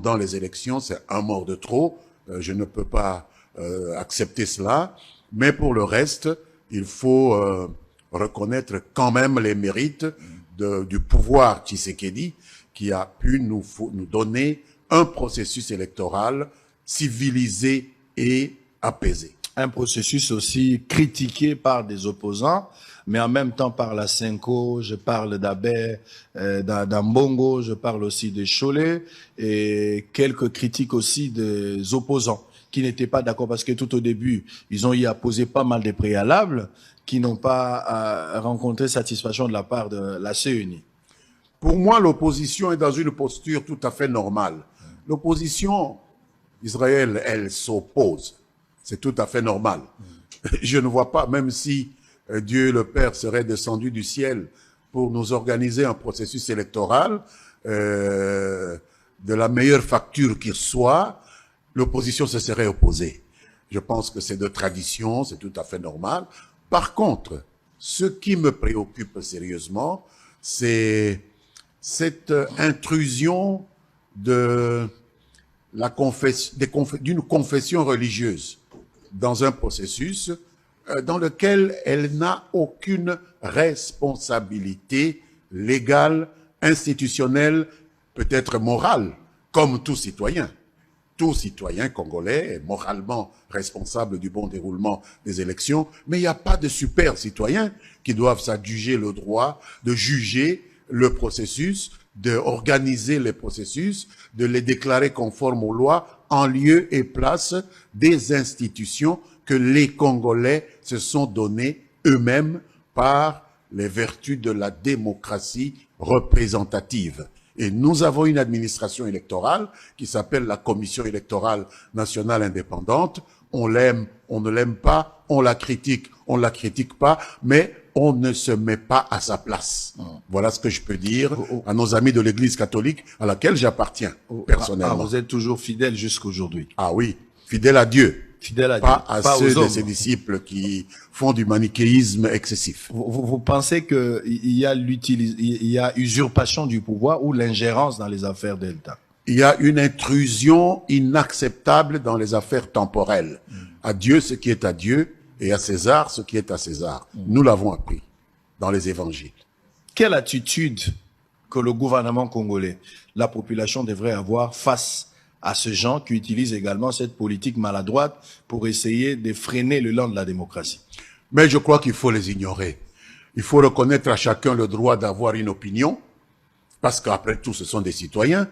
pendant les élections, c'est un mort de trop. Je ne peux pas accepter cela. Mais pour le reste, il faut reconnaître quand même les mérites du pouvoir Tshisekedi, qui a pu nous donner un processus électoral civilisé et apaisé. Un processus aussi critiqué par des opposants, mais en même temps par la Senko, je parle d'Abbé, d'Ambongo, je parle aussi de Cholet, et quelques critiques aussi des opposants qui n'étaient pas d'accord, parce que tout au début, ils ont eu à poser pas mal de préalables qui n'ont pas rencontré satisfaction de la part de la CENI. Pour moi, l'opposition est dans une posture tout à fait normale. L'opposition, Israël, elle s'oppose. C'est tout à fait normal. Je ne vois pas, même si Dieu le Père serait descendu du ciel pour nous organiser un processus électoral de la meilleure facture qu'il soit, l'opposition se serait opposée. Je pense que c'est de tradition, c'est tout à fait normal. Par contre, ce qui me préoccupe sérieusement, c'est cette intrusion d'une confession religieuse dans un processus dans lequel elle n'a aucune responsabilité légale, institutionnelle, peut-être morale, comme tout citoyen. Tout citoyen congolais est moralement responsable du bon déroulement des élections, mais il n'y a pas de super citoyens qui doivent s'adjuger le droit de juger le processus, d'organiser les processus, de les déclarer conformes aux lois en lieu et place des institutions que les Congolais se sont données eux-mêmes par les vertus de la démocratie représentative. Et nous avons une administration électorale qui s'appelle la Commission électorale nationale indépendante. On l'aime, on ne l'aime pas, on la critique pas, mais on ne se met pas à sa place. Voilà ce que je peux dire à nos amis de l'Église catholique, à laquelle j'appartiens personnellement. Vous êtes toujours fidèle jusqu'aujourd'hui. Ah oui, fidèle à Dieu. Fidèle à pas Dieu. À pas ceux aux hommes. de ses disciples qui font du manichéisme excessif. Vous pensez qu'il y a usurpation du pouvoir ou l'ingérence dans les affaires d'État? Il y a une intrusion inacceptable dans les affaires temporelles. À Dieu ce qui est à Dieu et à César ce qui est à César. Nous l'avons appris dans les évangiles. Quelle attitude que le gouvernement congolais, la population devrait avoir face à ces gens qui utilisent également cette politique maladroite pour essayer de freiner l'élan de la démocratie? Mais je crois qu'il faut les ignorer. Il faut reconnaître à chacun le droit d'avoir une opinion, parce qu'après tout, ce sont des citoyens.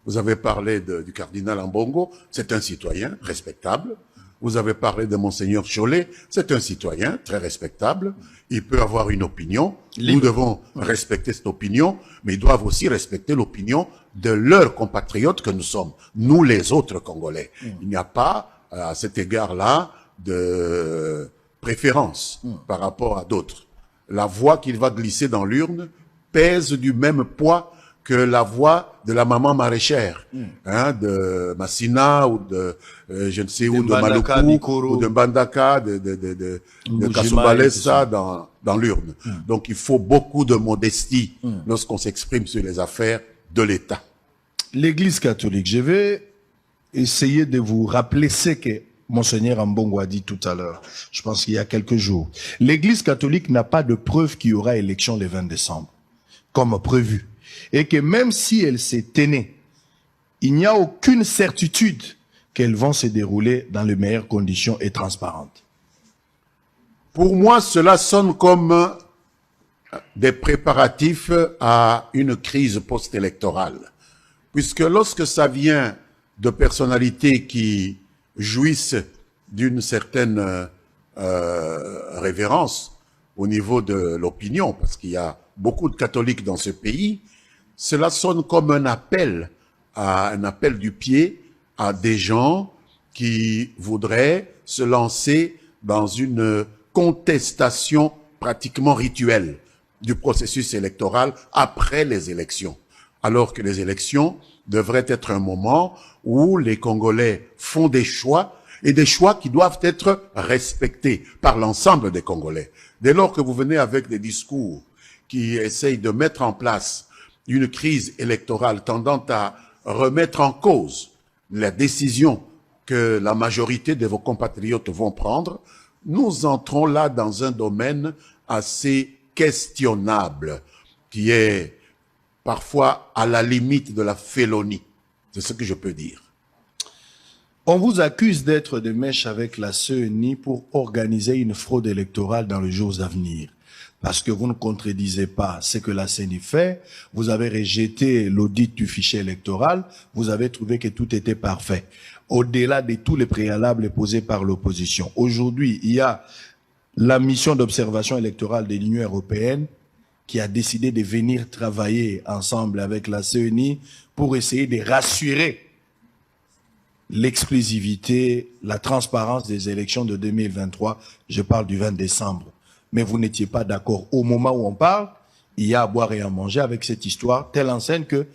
Vous avez parlé du cardinal Ambongo, c'est un citoyen respectable. Vous avez parlé de Monseigneur Cholet, c'est un citoyen très respectable. Il peut avoir une opinion. Nous devons respecter cette opinion, mais ils doivent aussi respecter l'opinion de leurs compatriotes que nous sommes, nous les autres Congolais. Il n'y a pas, à cet égard-là, de préférence par rapport à d'autres. La voix qu'il va glisser dans l'urne pèse du même poids que la voix de la maman maraîchère, de Massina ou de je ne sais où, de Maluku ou de Mbandaka, de Kasumbalesa dans l'urne. Donc il faut beaucoup de modestie lorsqu'on s'exprime sur les affaires de l'État. L'Église catholique, je vais essayer de vous rappeler ce que Monseigneur Ambongo a dit tout à l'heure, je pense qu'il y a quelques jours. L'Église catholique n'a pas de preuve qu'il y aura élection le 20 décembre, comme prévu. Et que même si elles se tenaient, il n'y a aucune certitude qu'elles vont se dérouler dans les meilleures conditions et transparentes. Pour moi, cela sonne comme des préparatifs à une crise post-électorale. Puisque lorsque ça vient de personnalités qui jouissent d'une certaine révérence au niveau de l'opinion, parce qu'il y a beaucoup de catholiques dans ce pays, cela sonne comme un appel du pied à des gens qui voudraient se lancer dans une contestation pratiquement rituelle du processus électoral après les élections. Alors que les élections devraient être un moment où les Congolais font des choix, et des choix qui doivent être respectés par l'ensemble des Congolais. Dès lors que vous venez avec des discours qui essayent de mettre en place une crise électorale tendant à remettre en cause la décision que la majorité de vos compatriotes vont prendre, nous entrons là dans un domaine assez questionnable, qui est parfois à la limite de la félonie. C'est ce que je peux dire. On vous accuse d'être de mèche avec la CENI pour organiser une fraude électorale dans les jours à venir. Parce que vous ne contredisez pas ce que la CENI fait, vous avez rejeté l'audit du fichier électoral, vous avez trouvé que tout était parfait. Au-delà de tous les préalables posés par l'opposition. Aujourd'hui, il y a la mission d'observation électorale de l'Union européenne qui a décidé de venir travailler ensemble avec la CENI pour essayer de rassurer l'exclusivité, la transparence des élections de 2023. Je parle du 20 décembre. Mais vous n'étiez pas d'accord. Au moment où on parle, il y a à boire et à manger avec cette histoire, telle enseigne que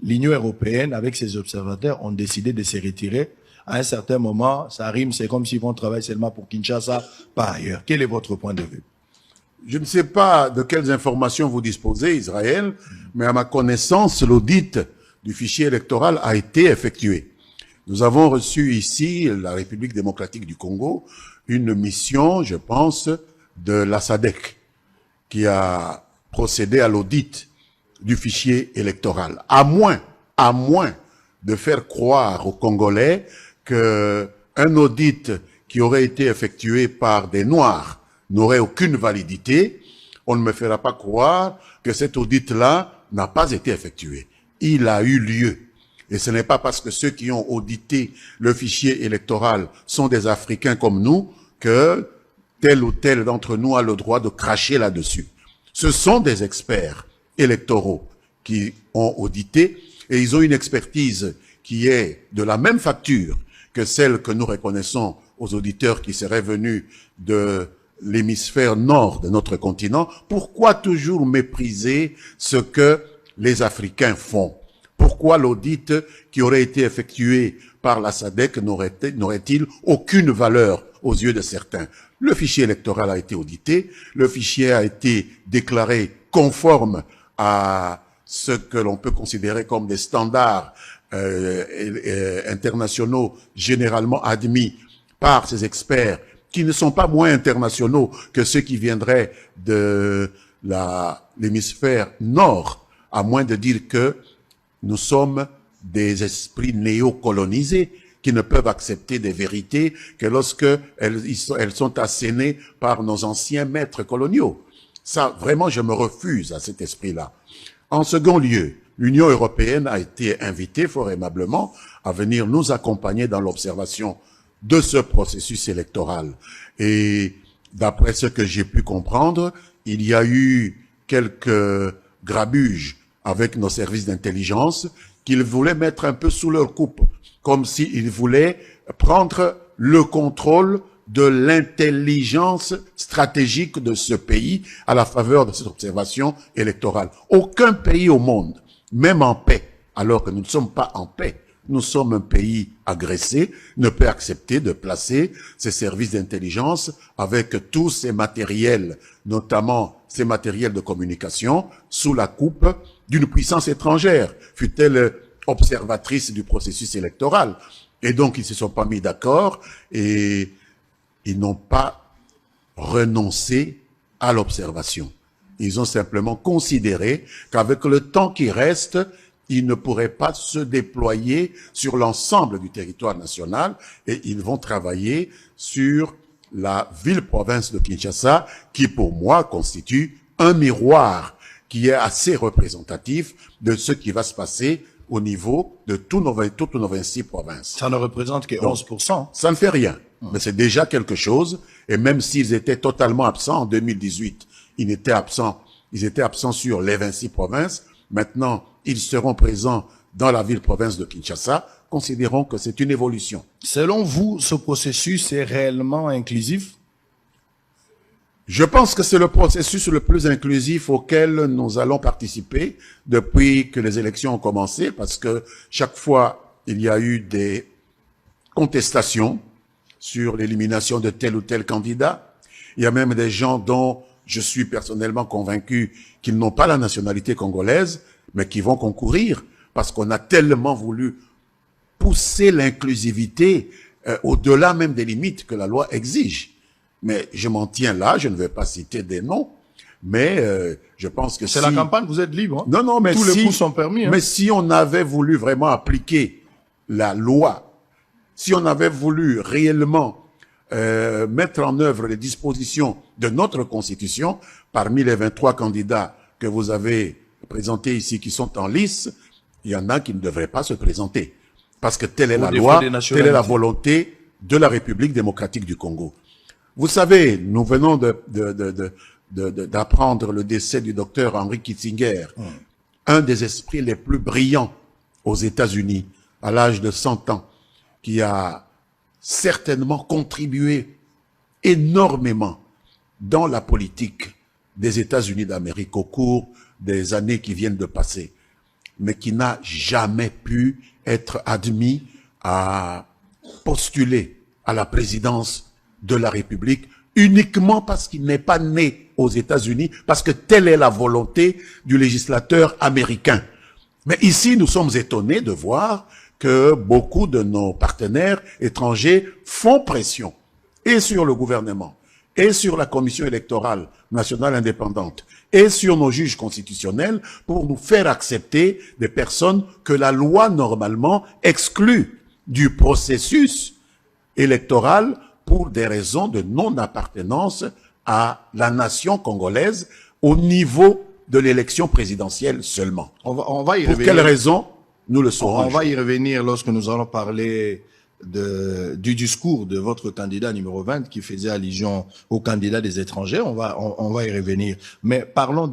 l'Union européenne, avec ses observateurs, ont décidé de se retirer. À un certain moment, ça rime, c'est comme s'ils vont travailler seulement pour Kinshasa, pas ailleurs. Quel est votre point de vue? Je ne sais pas de quelles informations vous disposez, Israël, mais à ma connaissance, l'audit du fichier électoral a été effectué. Nous avons reçu ici, la République démocratique du Congo, une mission, je pense, de la SADC, qui a procédé à l'audit du fichier électoral. À moins de faire croire aux Congolais qu'un audit qui aurait été effectué par des Noirs n'aurait aucune validité, on ne me fera pas croire que cet audit-là n'a pas été effectué. Il a eu lieu. Et ce n'est pas parce que ceux qui ont audité le fichier électoral sont des Africains comme nous que tel ou tel d'entre nous a le droit de cracher là-dessus. Ce sont des experts électoraux qui ont audité et ils ont une expertise qui est de la même facture que celle que nous reconnaissons aux auditeurs qui seraient venus de l'hémisphère nord de notre continent. Pourquoi toujours mépriser ce que les Africains font? Pourquoi l'audit qui aurait été effectué par la SADC n'aurait-il aucune valeur aux yeux de certains? Le fichier électoral a été audité, le fichier a été déclaré conforme à ce que l'on peut considérer comme des standards internationaux généralement admis par ces experts qui ne sont pas moins internationaux que ceux qui viendraient de l'hémisphère nord, à moins de dire que nous sommes des esprits néocolonisés qui ne peuvent accepter des vérités que lorsque elles sont assénées par nos anciens maîtres coloniaux. Ça, vraiment, je me refuse à cet esprit-là. En second lieu, l'Union européenne a été invitée fort aimablement à venir nous accompagner dans l'observation de ce processus électoral. Et d'après ce que j'ai pu comprendre, il y a eu quelques grabuges avec nos services d'intelligence qu'ils voulaient mettre un peu sous leur coupe, comme s'ils voulaient prendre le contrôle de l'intelligence stratégique de ce pays à la faveur de cette observation électorale. Aucun pays au monde, même en paix, alors que nous ne sommes pas en paix, nous sommes un pays agressé, ne peut accepter de placer ses services d'intelligence avec tous ces matériels, notamment ces matériels de communication, sous la coupe d'une puissance étrangère, fut-elle observatrice du processus électoral. Et donc, ils ne se sont pas mis d'accord et ils n'ont pas renoncé à l'observation. Ils ont simplement considéré qu'avec le temps qui reste, ils ne pourraient pas se déployer sur l'ensemble du territoire national et ils vont travailler sur la ville-province de Kinshasa qui, pour moi, constitue un miroir qui est assez représentatif de ce qui va se passer au niveau de toutes nos 26 provinces. Ça ne représente que 11%. Donc, ça ne fait rien, mais c'est déjà quelque chose. Et même s'ils étaient totalement absents en 2018, ils étaient absents sur les 26 provinces. Maintenant, ils seront présents dans la ville-province de Kinshasa. Considérons que c'est une évolution. Selon vous, ce processus est réellement inclusif? Je pense que c'est le processus le plus inclusif auquel nous allons participer depuis que les élections ont commencé, parce que chaque fois, il y a eu des contestations sur l'élimination de tel ou tel candidat. Il y a même des gens dont je suis personnellement convaincu qu'ils n'ont pas la nationalité congolaise, mais qui vont concourir parce qu'on a tellement voulu pousser l'inclusivité au-delà même des limites que la loi exige. Mais je m'en tiens là, je ne vais pas citer des noms, mais je pense que c'est la campagne, vous êtes libre. Hein? Non, non, mais tous les coups sont permis. Hein? Mais si on avait voulu vraiment appliquer la loi, si on avait voulu réellement mettre en œuvre les dispositions de notre Constitution, parmi les 23 candidats que vous avez présentés ici qui sont en lice, il y en a qui ne devraient pas se présenter. Parce que telle est la loi, telle est la volonté de la République démocratique du Congo. Vous savez, nous venons d'apprendre le décès du docteur Henry Kissinger, un des esprits les plus brillants aux États-Unis, à l'âge de 100 ans, qui a certainement contribué énormément dans la politique des États-Unis d'Amérique au cours des années qui viennent de passer, mais qui n'a jamais pu être admis à postuler à la présidence de la République uniquement parce qu'il n'est pas né aux États-Unis, parce que telle est la volonté du législateur américain. Mais ici, nous sommes étonnés de voir que beaucoup de nos partenaires étrangers font pression et sur le gouvernement, et sur la Commission électorale nationale indépendante, et sur nos juges constitutionnels pour nous faire accepter des personnes que la loi normalement exclut du processus électoral pour des raisons de non-appartenance à la nation congolaise au niveau de l'élection présidentielle seulement. On va y pour revenir. quelles raisons, nous le saurons. On va y revenir lorsque nous allons parler du discours de votre candidat numéro 20 qui faisait allusion aux candidats des étrangers. On va y revenir. Mais parlons